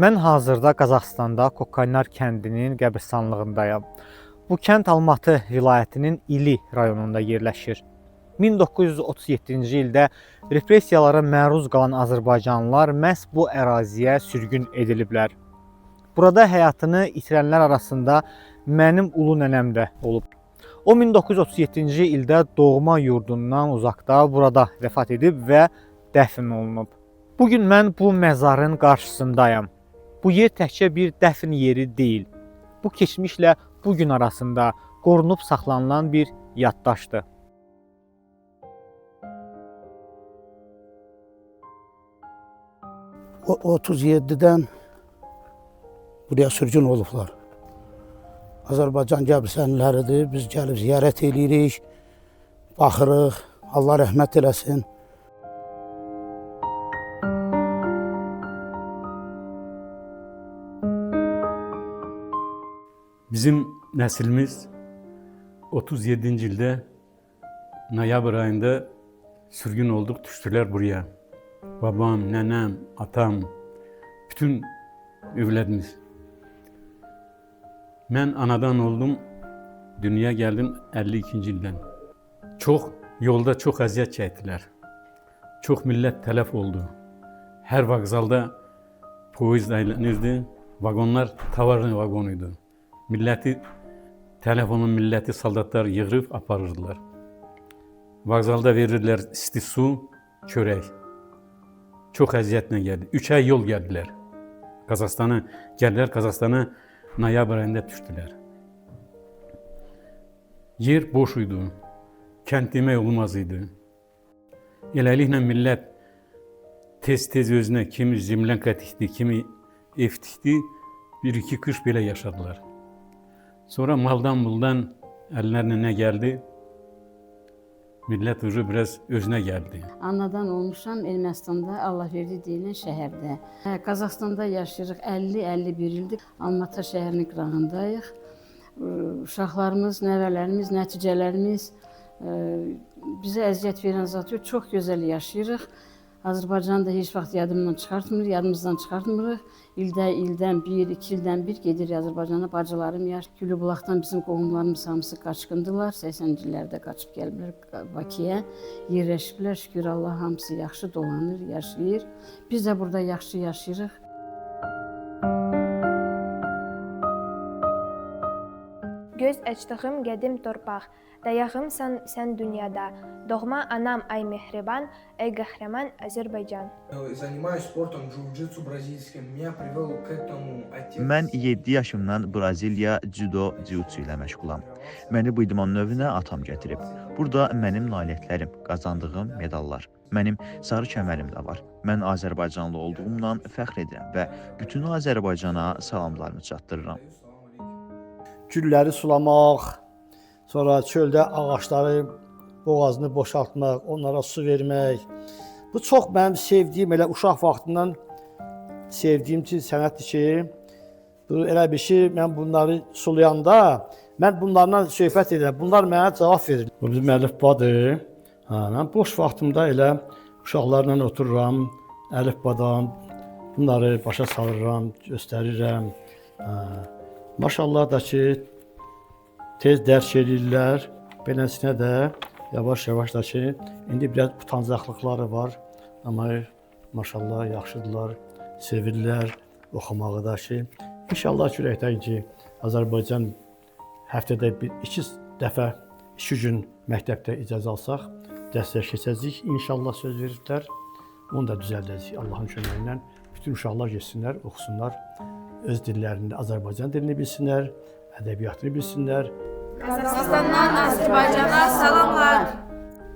Mən hazırda Qazaxstanda Kokallar kəndinin qəbristanlığındayam. Bu kənd Almatı vilayətinin İli rayonunda yerləşir. 1937-ci ildə repressiyalara məruz qalan azərbaycanlılar məhz bu əraziyə sürgün ediliblər. Burada həyatını itirənlər arasında mənim ulu nənəm də olub. O 1937-ci ildə doğma yurdundan uzaqda burada vəfat edib və dəfn olunub. Bugün mən bu məzarın qarşısındayam. Bu yer təkcə bir dəfn yeri deyil. Bu keçmişlə bugün arasında qorunub saxlanılan bir yaddaşdır. O 37'den buraya sürgün olublar. Azərbaycan qəbristanlılarıdır. Biz gəlib ziyarət edirik, baxırıq. Allah rəhmət eləsin. Bizim neslimiz 37. ilde noyabr ayında sürgün olduk, düştüler buraya. Babam, nenem, atam, bütün evladımız. Ben anadan oldum, dünyaya geldim 52. ilden. Yolda çok əziyyət çəkdilər. Çok millet telef oldu. Her vokzalda poyuz ayrılırdı, vagonlar tavarın vagonuydu. Milleti soldatlar yığırıb aparırdılar. Vokzalda verirdiler isti su, çörək. Çok əziyyətlə geldi. 3 ay yol geldiler. Qazaxstana noyabr ayında düştüler. Yer boş idi. Kənd demək olmaz idi. Eləliklə millət tez özünə kimi zimlənqa tikdi, kimi ev tikdi, 1-2 kış belə yaşadılar. Sonra maldan əllərine nə gəldi? Millət biraz özünə gəldi. Anadan olmuşam Ermənistanda, Allahverdi deyilən şəhərdə. Qazaxstanda yaşayırıq, 50-51 ildir. Almatı şəhərinin qırağındayıq. Uşaqlarımız, nəvələrimiz, nəticələrimiz bizə əziyyət verən zat yox, çox gözəl yaşayırıq. Azərbaycanı da heç vaxt yadımızdan çıxartmırıq. İldən bir, 2 ildən bir gedirik Azərbaycana. Bacılarım Gülübulaqdan bizim qohumlarımız hamısı qaçqındılar. 80-ci illərdə qaçıb gəliblər Bakıya. Yerləşiblər, şükür Allah, hamısı yaxşı dolanır, yaşayır. Biz də burada yaxşı yaşayırıq. Göz açdığım qədim torpaq, dayağımsan sən dünyada. Doğma anam ay mehriban, ey qəhrəman Azərbaycan. Занимаюсь спортом джиу-джитсу бразильским. Меня привел к этому отец. Mən 7 yaşımdan Braziliya judo-jiu-jitsu ilə məşğulam. Məni bu idman növünə atam gətirib. Burada mənim nailiyyətlərim, qazandığım medallar. Mənim sarı kəmərim də var. Mən Azərbaycanlı olduğumdan fəxr edirəm və bütün Azərbaycana salamlarımı çatdırıram. Gülləri sulamaq, sonra çöldə ağaçları boğazını boşaltmaq, onlara su vermək. Bu çox mənim sevdiyim, elə uşaq vaxtından sevdiyim sənətdir ki, bu elə bir şey, mən bunları sulayanda, mən bunlarla söhbət edirəm, bunlar mənə cavab verir. Bu bizim əlifbadır. Mən boş vaxtımda elə uşaqlarla otururam, əlifbadan bunları başa salıram, göstərirəm. Maşallah da ki, tez dərk edirlər, beləsinə də yavaş-yavaş da ki, indi biraz utancaqlıqları var, amma maşallah yaxşıdırlar, sevirlər oxumağı da ki. İnşallah ürəkdən ki, Azərbaycan həftədə 2 dəfə, 2 gün məktəbdə icazə alsaq, dərslər keçəcəyik, inşallah söz verirlər, onu da düzəldəcəyik Allahın köməyi ilə. Bütün uşaqlar geçsinlər, oxusunlar. Öz dillərində Azərbaycan dilini bilsinlər, ədəbiyyatını bilsinlər. Qazaxstandan Azərbaycana salamlar.